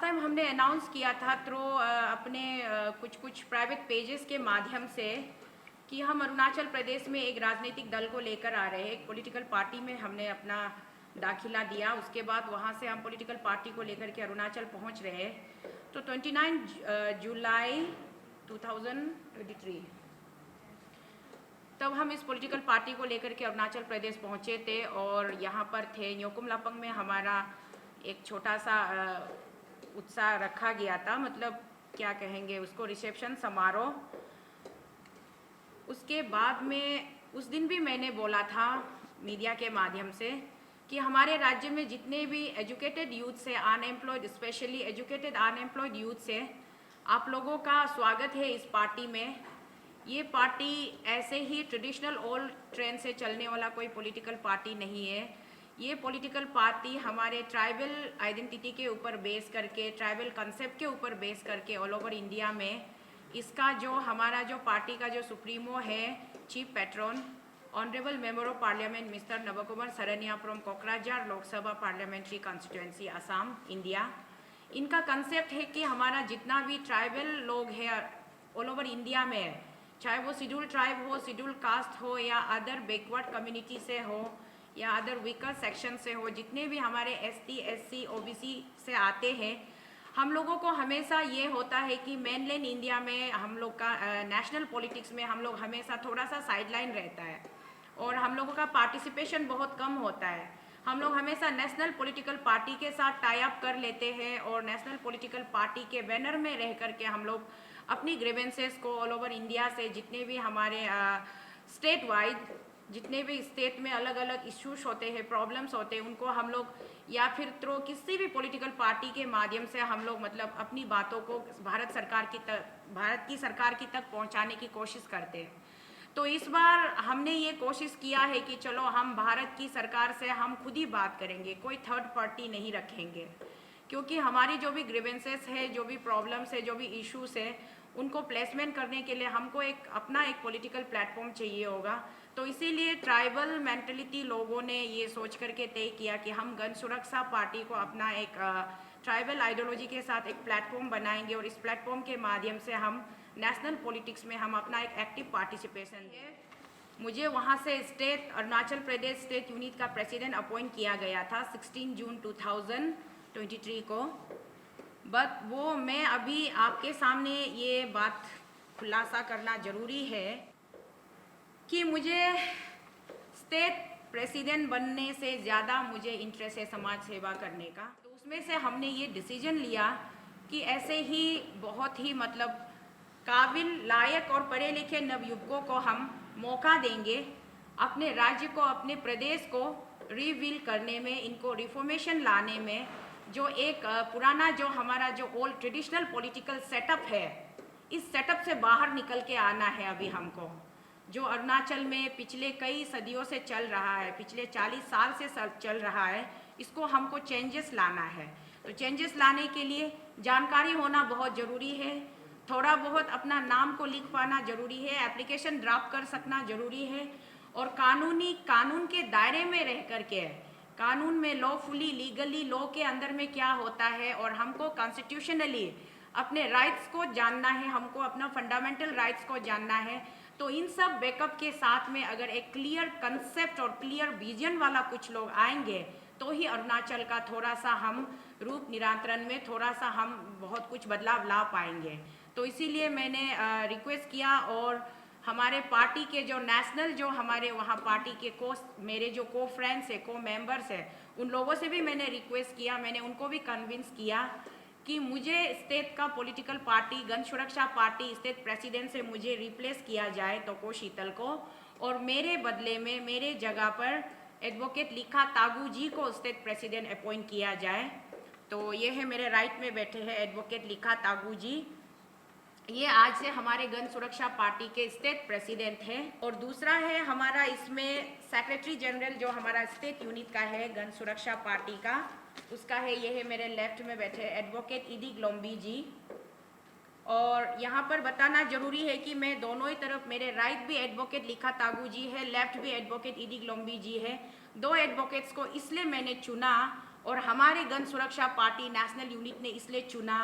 Time हमने announce किया था थ्रू अपने कुछ प्राइवेट पेजेस के माध्यम से कि हम अरुणाचल प्रदेश में एक राजनीतिक दल को लेकर आ रहे हैं। एक पॉलिटिकल पार्टी में हमने अपना दाखिला दिया, उसके बाद वहाँ से हम पॉलिटिकल पार्टी को लेकर के अरुणाचल पहुँच रहे हैं। तो 29 जुलाई 2023 तब हम इस पॉलिटिकल पार्टी को लेकर के अरुणाचल प्रदेश पहुँचे थे और यहाँ पर थे न्योकुम लापंग में हमारा एक छोटा सा उत्साह रखा गया था, मतलब क्या कहेंगे उसको, रिसेप्शन समारोह। उसके बाद में उस दिन भी मैंने बोला था मीडिया के माध्यम से कि हमारे राज्य में जितने भी एजुकेटेड यूथ से, unemployed, specially educated unemployed youth से, आप लोगों का स्वागत है इस पार्टी में। ये पार्टी ऐसे ही ट्रेडिशनल ओल्ड ट्रेंड से चलने वाला कोई पॉलिटिकल पार्टी नहीं है। ये पॉलिटिकल पार्टी हमारे ट्राइबल आइडेंटिटी के ऊपर बेस करके, ट्राइबल कंसेप्ट के ऊपर बेस करके ऑल ओवर इंडिया में इसका जो हमारा जो पार्टी का जो सुप्रीमो है, chief patron honourable member of parliament mister Nabakumar Sarania from Kokrajhar Lok Sabha parliamentary constituency Assam India, इनका कंसेप्ट है कि हमारा जितना भी ट्राइबल लोग हैं ऑल ओवर इंडिया में, चाहे वो शेड्यूल ट्राइब हो, शेड्यूल कास्ट हो या अदर बैकवर्ड कम्युनिटी से हो या अदर वीकर सेक्शन से हो, जितने भी हमारे एसटी, एससी, ओबीसी से आते हैं, हम लोगों को हमेशा ये होता है कि मेनलैंड इंडिया में हम लोग का नेशनल पॉलिटिक्स में हम लोग हमेशा थोड़ा सा साइडलाइन रहता है और हम लोगों का पार्टिसिपेशन बहुत कम होता है। हम लोग हमेशा नेशनल पॉलिटिकल पार्टी के साथ टाई अप कर लेते हैं और नेशनल पॉलिटिकल पार्टी के बैनर में रह करके हम लोग अपनी ग्रीवेंसेस को ऑल ओवर इंडिया से, जितने भी हमारे स्टेट वाइड, जितने भी स्टेट में अलग अलग इश्यूज होते हैं, प्रॉब्लम्स होते हैं, उनको हम लोग या फिर थ्रू किसी भी पॉलिटिकल पार्टी के माध्यम से हम लोग मतलब अपनी बातों को भारत की सरकार की तक पहुंचाने की कोशिश करते हैं। तो इस बार हमने ये कोशिश किया है कि चलो हम भारत की सरकार से हम खुद ही बात करेंगे, कोई थर्ड पार्टी नहीं रखेंगे, क्योंकि हमारी जो भी ग्रीवेंसेस है, जो भी प्रॉब्लम्स है, जो भी इश्यूज है, उनको प्लेसमेंट करने के लिए हमको अपना एक पॉलिटिकल प्लेटफॉर्म चाहिए होगा। तो इसीलिए ट्राइबल मेंटलिटी लोगों ने ये सोच करके तय किया कि हम गण सुरक्षा पार्टी को अपना एक ट्राइबल आइडियोलॉजी के साथ एक प्लेटफॉर्म बनाएंगे और इस प्लेटफॉर्म के माध्यम से हम नेशनल पॉलिटिक्स में हम अपना एक एक्टिव पार्टिसिपेशन है। मुझे वहाँ से state Arunachal Pradesh state unit का प्रेसिडेंट अपॉइंट किया गया था 16 जून 2023 को। बट वो मैं अभी आपके सामने ये बात खुलासा करना ज़रूरी है कि मुझे स्टेट प्रेसिडेंट बनने से ज़्यादा मुझे इंटरेस्ट है समाज सेवा करने का। तो उसमें से हमने ये डिसीजन लिया कि ऐसे ही बहुत ही मतलब काबिल, लायक और पढ़े लिखे नवयुवकों को हम मौका देंगे अपने राज्य को, अपने प्रदेश को रिवील करने में, इनको रिफॉर्मेशन लाने में। जो एक पुराना जो हमारा जो ओल्ड ट्रेडिशनल पॉलिटिकल सेटअप है, इस सेटअप से बाहर निकल के आना है अभी हमको। जो अरुणाचल में पिछले कई सदियों से चल रहा है, पिछले 40 साल से चल रहा है, इसको हमको चेंजेस लाना है। तो चेंजेस लाने के लिए जानकारी होना बहुत ज़रूरी है, थोड़ा बहुत अपना नाम को लिख पाना ज़रूरी है, एप्लीकेशन ड्राफ्ट कर सकना ज़रूरी है और कानून के दायरे में रह करके, कानून में लॉफुली, लीगली लॉ के अंदर में क्या होता है और हमको कॉन्स्टिट्यूशनली अपने राइट्स को जानना है, हमको अपना फंडामेंटल राइट्स को जानना है। तो इन सब बैकअप के साथ में अगर एक क्लियर कंसेप्ट और क्लियर विजन वाला कुछ लोग आएंगे तो ही अरुणाचल का थोड़ा सा हम रूप निरांतरण में थोड़ा सा हम बहुत कुछ बदलाव ला पाएंगे। तो इसीलिए मैंने रिक्वेस्ट किया और हमारे पार्टी के जो नेशनल, जो हमारे वहाँ पार्टी के मेरे जो को फ्रेंड्स है, को मेंबर्स है, उन लोगों से भी मैंने रिक्वेस्ट किया, मैंने उनको भी कन्विंस किया कि मुझे स्टेट का पॉलिटिकल पार्टी गण सुरक्षा पार्टी स्टेट प्रेसिडेंट से मुझे रिप्लेस किया जाए तो को शीतल को, और मेरे बदले में मेरे जगह पर एडवोकेट लिखा तागू जी को स्टेट प्रेसिडेंट अपॉइंट किया जाए। तो ये है मेरे राइट में बैठे हैं एडवोकेट लिखा तागू जी, ये आज से हमारे गण सुरक्षा पार्टी के स्टेट प्रेसिडेंट हैं। और दूसरा है हमारा इसमें सेक्रेटरी जनरल जो हमारा स्टेट यूनिट का है गण सुरक्षा पार्टी का, उसका है, ये है मेरे लेफ्ट में बैठे एडवोकेट इडिग लोम्बी जी। और यहाँ पर बताना जरूरी है कि मैं दोनों ही तरफ, मेरे राइट भी एडवोकेट लिखा तागू जी है, लेफ्ट भी एडवोकेट इडिग लोम्बी जी है। दो एडवोकेट्स को इसलिए मैंने चुना और हमारे गण सुरक्षा पार्टी नेशनल यूनिट ने इसलिए चुना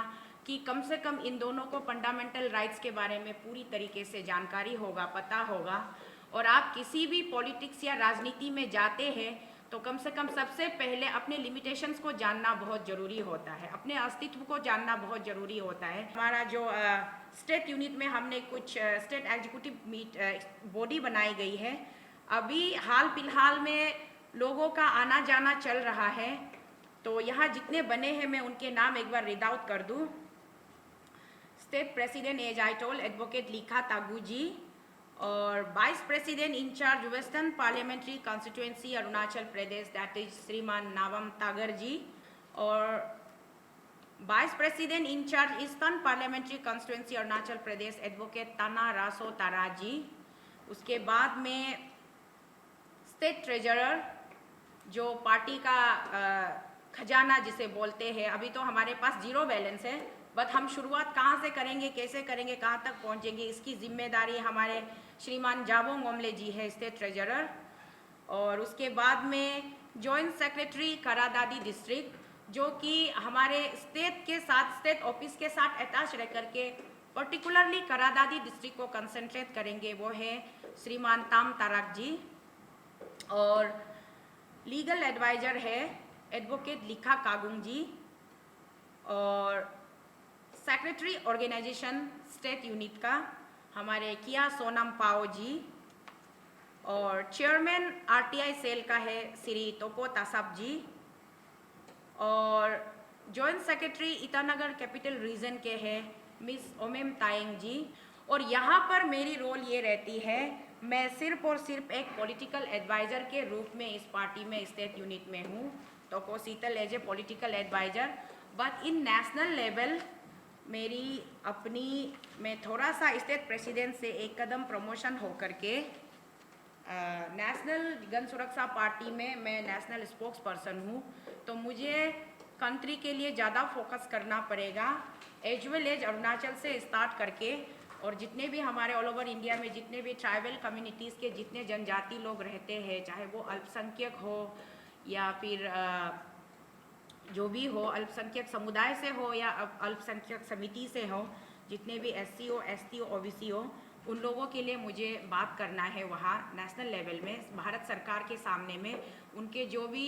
कि कम से कम इन दोनों को फंडामेंटल राइट्स के बारे में पूरी तरीके से जानकारी होगा, पता होगा। और आप किसी भी पॉलिटिक्स या राजनीति में जाते हैं तो कम से कम सबसे पहले अपने लिमिटेशंस को जानना बहुत ज़रूरी होता है, अपने अस्तित्व को जानना बहुत ज़रूरी होता है। हमारा जो स्टेट यूनिट में हमने कुछ स्टेट एग्जीक्यूटिव बॉडी बनाई गई है। अभी हाल फिलहाल में लोगों का आना जाना चल रहा है, तो यहाँ जितने बने हैं मैं उनके नाम एक बार रीड आउट कर दूँ। State president as I told advocate Likha Tagu ji, और vice president in charge western parliamentary constituency Arunachal Pradesh that is Shriman नावम तागर जी, और vice president in charge eastern parliamentary constituency Arunachal Pradesh advocate Tana Raso तारा जी। उसके बाद में स्टेट ट्रेजरर जो पार्टी का खजाना जिसे बोलते हैं, अभी तो हमारे पास जीरो बैलेंस है, बट हम शुरुआत कहाँ से करेंगे, कैसे करेंगे, कहाँ तक पहुँचेंगे, इसकी जिम्मेदारी हमारे श्रीमान जाबोंग ओमले जी है, स्टेट ट्रेजरर। और उसके बाद में जॉइंट सेक्रेटरी करादादी डिस्ट्रिक्ट, जो कि हमारे स्टेट के साथ, स्टेट ऑफिस के साथ अटैच रह करके पर्टिकुलरली करादादी डिस्ट्रिक्ट को कंसंट्रेट करेंगे, वो है श्रीमान ताम ताराक जी। और लीगल एडवाइजर है एडवोकेट लिखा कागुंग जी, और सेक्रेटरी ऑर्गेनाइजेशन स्टेट यूनिट का हमारे किया सोनम पाओ जी, और चेयरमैन आरटीआई सेल का है श्री तोको तासाप जी, और joint secretary Itanagar capital region के हैं मिस ओमेम तायंग जी। और यहाँ पर मेरी रोल ये रहती है, मैं सिर्फ और सिर्फ एक पॉलिटिकल एडवाइज़र के रूप में इस पार्टी में स्टेट यूनिट में हूँ, तो को Sheetal as a political adviser. But in national level मेरी अपनी, मैं थोड़ा सा स्टेट प्रेसिडेंट से एक कदम प्रमोशन हो करके नेशनल गण सुरक्षा पार्टी में मैं नेशनल स्पोक्स पर्सन हूँ, तो मुझे कंट्री के लिए ज़्यादा फोकस करना पड़ेगा, एज वेल एज अरुणाचल से स्टार्ट करके। और जितने भी हमारे ऑल ओवर इंडिया में जितने भी ट्राइबल कम्युनिटीज़ के जितने जनजाति लोग रहते हैं, चाहे वो अल्पसंख्यक हो या फिर जो भी हो, अल्पसंख्यक समुदाय से हो या अल्पसंख्यक समिति से हो, जितने भी SC हो, ST हो, OBC हो, उन लोगों के लिए मुझे बात करना है वहाँ नेशनल लेवल में भारत सरकार के सामने में। उनके जो भी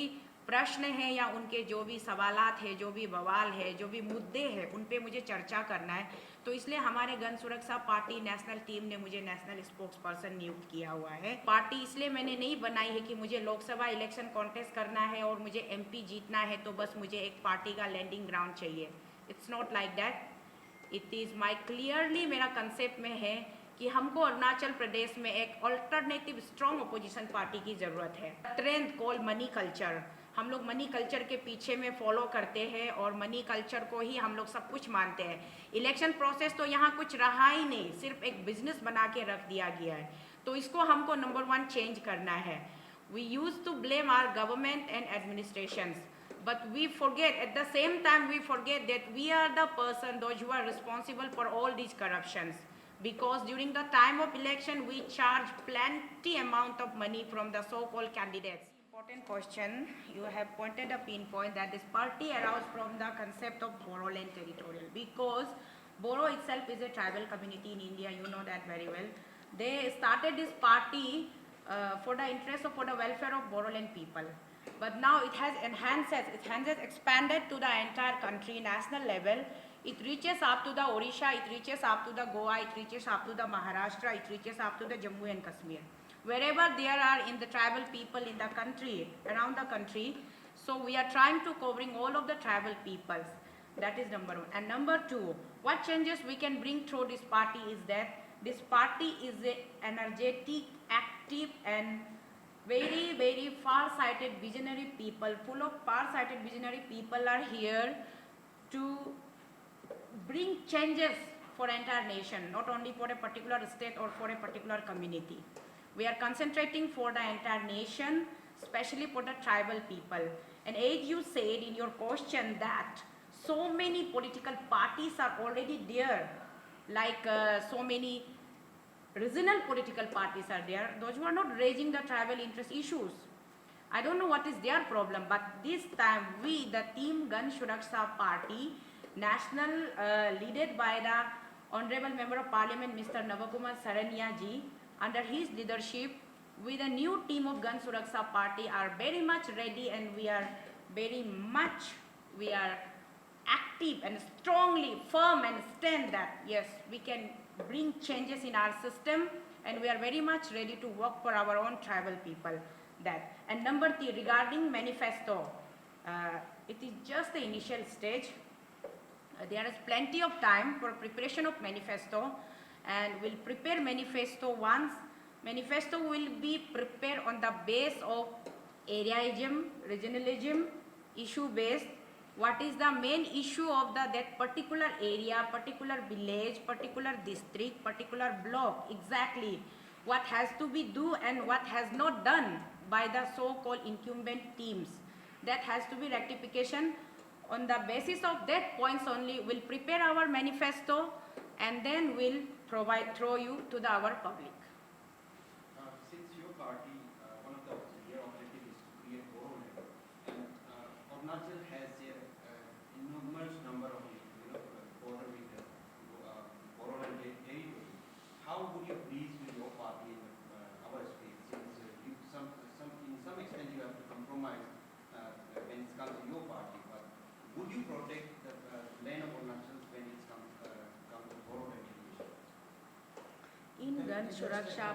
प्रश्न हैं या उनके जो भी सवालात है, जो भी बवाल है, जो भी मुद्दे हैं, उन पे मुझे चर्चा करना है। तो इसलिए हमारे गण सुरक्षा पार्टी नेशनल टीम ने मुझे नेशनल स्पोक्स पर्सन नियुक्त किया हुआ है। पार्टी इसलिए मैंने नहीं बनाई है कि मुझे लोकसभा इलेक्शन कॉन्टेस्ट करना है और मुझे MP जीतना है तो बस मुझे एक पार्टी का लैंडिंग ग्राउंड चाहिए। It's not like that. It is my clearly मेरा कंसेप्ट में है कि हमको अरुणाचल प्रदेश में एक ऑल्टरनेटिव स्ट्रॉन्ग अपोजिशन पार्टी की ज़रूरत है। ट्रेंड कॉल मनी कल्चर, हम लोग मनी कल्चर के पीछे में फॉलो करते हैं और मनी कल्चर को ही हम लोग सब कुछ मानते हैं। इलेक्शन प्रोसेस तो यहाँ कुछ रहा ही नहीं, सिर्फ एक बिजनेस बना के रख दिया गया है, तो इसको हमको नंबर 1 चेंज करना है। We use to blame our government and administrations, but we forget, at the same time we forget that we are the person, those who are responsible for all these corruptions, because during the time of election we charge plenty amount of money from the so-called candidates. Important question, you have pointed a pinpoint that this party arose from the concept of Bodoland territorial, because Bodo itself is a tribal community in India, you know that very well. They started this party for the interest of, for the welfare of Bodoland people. But now it has expanded to the entire country, national level. It reaches up to the Odisha, it reaches up to the Goa, it reaches up to the Maharashtra, it reaches up to the Jammu and Kashmir. Wherever there are in the tribal people in the country, around the country, so we are trying to covering all of the tribal peoples. That is number 1. And number 2, what changes we can bring through this party is that this party is a energetic, active and very, very far-sighted visionary people, full of far-sighted visionary people are here to bring changes for entire nation, not only for a particular state or for a particular community. We are concentrating for the entire nation, especially for the tribal people. And as you said in your question that so many political parties are already there, like so many regional political parties are there, those who are not raising the tribal interest issues. I don't know what is their problem, but this time we, the Team Gun Suraksha Party, national led by the Honorable Member of Parliament Mr. Navakumar Saranya ji, under his leadership, with a new team of Gun Suraksha Party are very much ready, and we are active and strongly firm and stand that yes, we can bring changes in our system, and we are very much ready to work for our own tribal people. That. And number 3, regarding manifesto, it is just the initial stage. There is plenty of time for preparation of manifesto, and we'll prepare manifesto once. Manifesto will be prepared on the base of areaism, regionalism, issue based. What is the main issue of that particular area, particular village, particular district, particular block, exactly what has to be do and what has not done by the so-called incumbent teams. That has to be rectification. On the basis of that points only, we'll prepare our manifesto, and then we'll throw you to our public. Since your party, one of their objectives is to create Boro level, and Arunachal has a numerous number of border with Boro and territory. How would you please with your party in our state? Since in some extent you have to compromise when it comes to your party, but would you protect the land of Arunachal when it comes to Boro legislation? In Gun Suraksha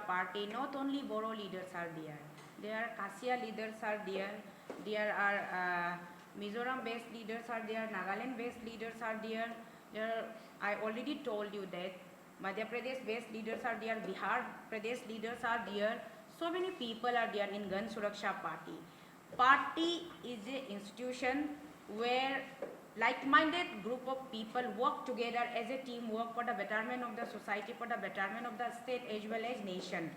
Party, not only Boro leaders are there. There are Kasia leaders are there. There are Mizoram-based leaders are there. Nagaland-based leaders are there. I already told you that Madhya Pradesh-based leaders are there. Bihar Pradesh leaders are there. So many people are there in Gun Suraksha Party. Party is an institution where like-minded group of people work together as a team, work for the betterment of the society, for the betterment of the state as well as nation.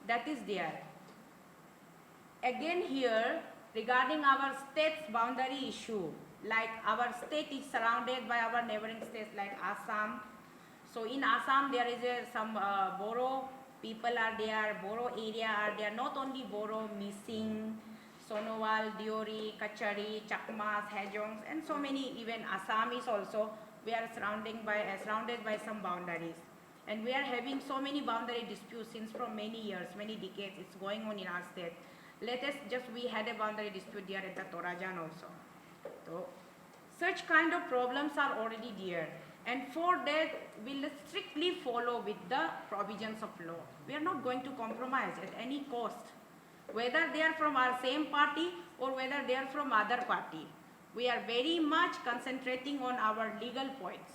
That is there. Again here, regarding our state's boundary issue, like our state is surrounded by our neighboring states like Assam. So in Assam there is some Boro people are there, Boro area are there, not only Boro, Mising, Sonowal, Diori, Kachari, Chakmas, Hajongs, and so many, even Assamese also, we are surrounded by some boundaries. And we are having so many boundary disputes since from many years, many decades, it's going on in our state. We had a boundary dispute there at the Torajan also. So, such kind of problems are already there. And for that, we'll strictly follow with the provisions of law. We are not going to compromise at any cost. Whether they are from our same party or whether they are from other party. We are very much concentrating on our legal points.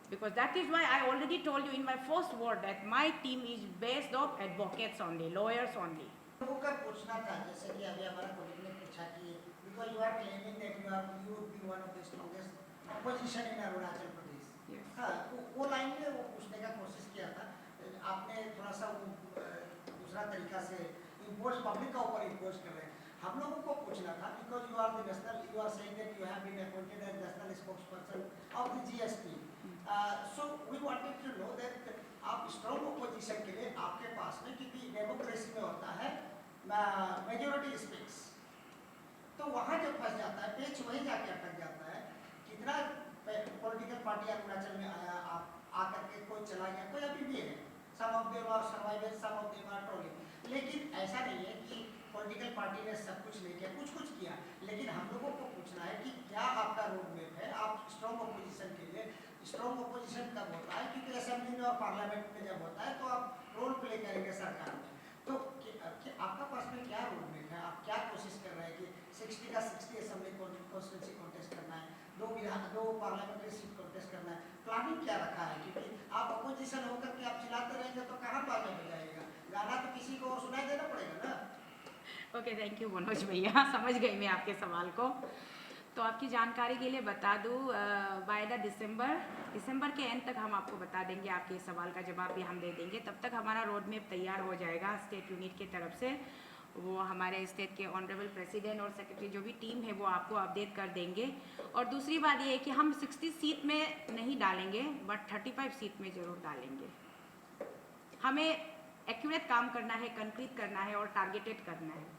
Because that is why I already told you in my first word that my team is based on advocates only, lawyers only. पूछना था जैसे कि अभी हमारा colleague ने पूछा कि because you are claiming that you would be one of the strongest opposition in Arunachal Pradesh. Yes. हाँ, वो लाइन में वो पूछने का कोशिश किया था. आपने थोड़ा सा दूसरा तरीका से इम्पोज पब्लिक का ऊपर इम्पोज कर रहे हैं. हम लोगों को पूछना था because you are saying that you have been appointed as national spokesperson of the GST. So we wanted to know that आप स्ट्रॉन्ग ओपोजिशन के लिए आपके पास में क्योंकि डेमोक्रेसी में होता है मेजॉरिटी स्पीक्स, तो वहाँ जब फंस जाता है पेच वहीं जाके अटक जाता है. कितना पॉलिटिकल पार्टी अरुणाचल में आया, आप आकर के कोई चला गया, कोई अभी भी है, some of them are survival, some of them are trolling. लेकिन ऐसा नहीं है कि पॉलिटिकल पार्टी ने सब कुछ नहीं किया, कुछ किया. लेकिन हम लोगों को पूछना है कि क्या आपका रोड मैप है. आप स्ट्रॉन्ग ओपोजिशन के लिए, स्ट्रॉन्ग ओपोजिशन कब होता है, क्योंकि असेंबली में और पार्लियामेंट में जब होता है तो आप रोल प्ले करेंगे सरकार में. तो आपका पास में क्या रोड मैप है, आप क्या कोशिश कर रहे हैं कि 60 का 60 असेंबली कॉन्स्टिट्यूंसी कॉन्टेस्ट करना है, दो पार्लियामेंट्री सीट कॉन्टेस्ट करना है, प्लानिंग क्या रखा है. क्योंकि आप अपोजिशन होकर के आप चिल्लाते रहेंगे तो कहाँ बातें हो जाएगा, गाना तो किसी को सुनाई देना पड़ेगा ना. ओके, थैंक यू मनोज भैया, समझ गई मैं आपके सवाल को. तो आपकी जानकारी के लिए बता दूं, बाय द दिसंबर के एंड तक हम आपको बता देंगे, आपके इस सवाल का जवाब भी हम दे देंगे. तब तक हमारा रोड मैप तैयार हो जाएगा स्टेट यूनिट की तरफ से. वो हमारे स्टेट के ऑनरेबल प्रेसिडेंट और सेक्रेटरी जो भी टीम है वो आपको अपडेट कर देंगे. और दूसरी बात ये है कि हम 60 सीट में नहीं डालेंगे, बट 35 सीट में ज़रूर डालेंगे. हमें एक्यूरेट काम करना है, कंक्रीट करना है और टारगेटेड करना है।